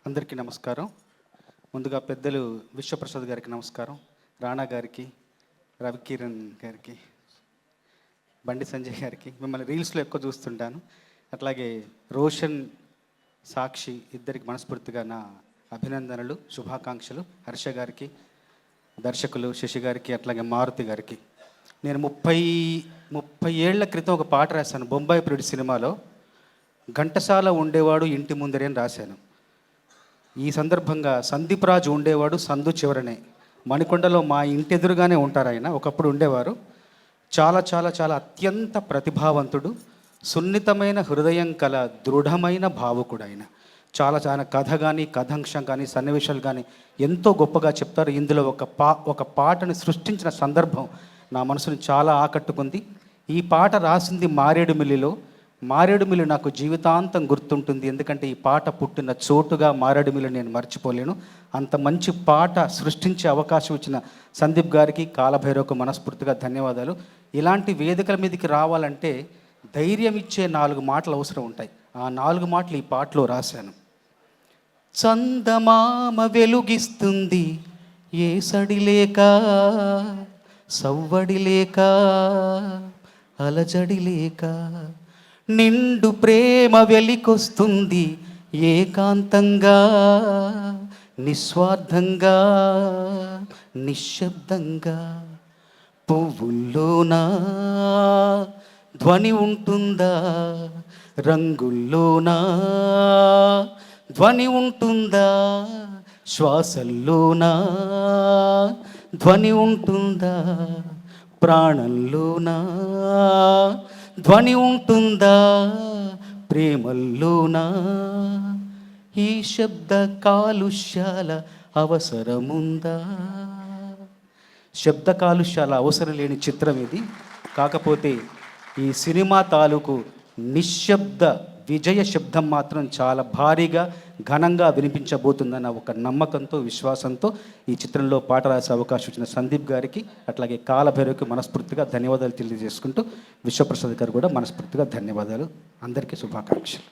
అందరికీ నమస్కారం. ముందుగా పెద్దలు విశ్వప్రసాద్ గారికి నమస్కారం, రాణా గారికి, రవికిరణ్ గారికి, బండి సంజయ్ గారికి. మిమ్మల్ని రీల్స్లో ఎక్కువ చూస్తుంటాను. అట్లాగే రోషన్, సాక్షి ఇద్దరికి మనస్ఫూర్తిగా నా అభినందనలు, శుభాకాంక్షలు. హర్ష గారికి, దర్శకులు శశి గారికి, అట్లాగే మారుతి గారికి. నేను 30 ఏళ్ల క్రితం ఒక పాట రాశాను బొంబాయి ప్రియుడి సినిమాలో. ఘంటసాల ఉండేవాడు ఇంటి ముందరే అని రాశాను. ఈ సందర్భంగా సందీప్ రాజు ఉండేవాడు సందు చివరనే, మణికొండలో మా ఇంటి ఎదురుగానే ఉంటారు ఆయన. ఒకప్పుడు ఉండేవారు. చాలా చాలా చాలా అత్యంత ప్రతిభావంతుడు, సున్నితమైన హృదయం కల దృఢమైన భావుకుడు ఆయన. చాలా చాలా కథ కానీ, కథాంశం కానీ, సన్నివేశాలు కానీ ఎంతో గొప్పగా చెప్తారు. ఇందులో ఒక పాటను సృష్టించిన సందర్భం నా మనసుని చాలా ఆకట్టుకుంది. ఈ పాట రాసింది మారేడుమిల్లిలో. మారేడుమిల్లి నాకు జీవితాంతం గుర్తుంటుంది, ఎందుకంటే ఈ పాట పుట్టిన చోటుగా మారేడుమిల్లి నేను మర్చిపోలేను. అంత మంచి పాట సృష్టించే అవకాశం ఇచ్చిన సందీప్ గారికి, కాలభైరవకు మనస్ఫూర్తిగా ధన్యవాదాలు. ఇలాంటి వేదికల మీదకి రావాలంటే ధైర్యం ఇచ్చే 4 మాటలు అవసరం ఉంటాయి. ఆ 4 మాటలు ఈ పాటలో రాశాను. చందమామ వెలుగిస్తుంది ఏ సడి లేక, సవ్వడి లేక, అలజడి లేక, నిండు ప్రేమ వెలికొస్తుంది ఏకాంతంగా, నిస్వార్థంగా, నిశ్శబ్దంగా. పువ్వుల్లోనా ధ్వని ఉంటుందా, రంగుల్లోనా ధ్వని ఉంటుందా, శ్వాసల్లోనా ధ్వని ఉంటుందా, ప్రాణంలోనా ధ్వని ఉంటుందా, ప్రేమల్లోనా. ఈ శబ్ద కాలుష్యాల అవసరముందా. శబ్ద కాలుష్యాల అవసరం లేని చిత్రం ఇది. కాకపోతే ఈ సినిమా తాలూకు నిశ్శబ్ద విజయ శబ్దం మాత్రం చాలా భారీగా, ఘనంగా వినిపించబోతుందన్న ఒక నమ్మకంతో, విశ్వాసంతో ఈ చిత్రంలో పాట రాసే అవకాశం ఇచ్చిన సందీప్ గారికి, అట్లాగే కాలభైరవకి మనస్ఫూర్తిగా ధన్యవాదాలు తెలియజేసుకుంటూ, విశ్వప్రసాద్ గారు కూడా మనస్ఫూర్తిగా ధన్యవాదాలు. అందరికీ శుభాకాంక్షలు.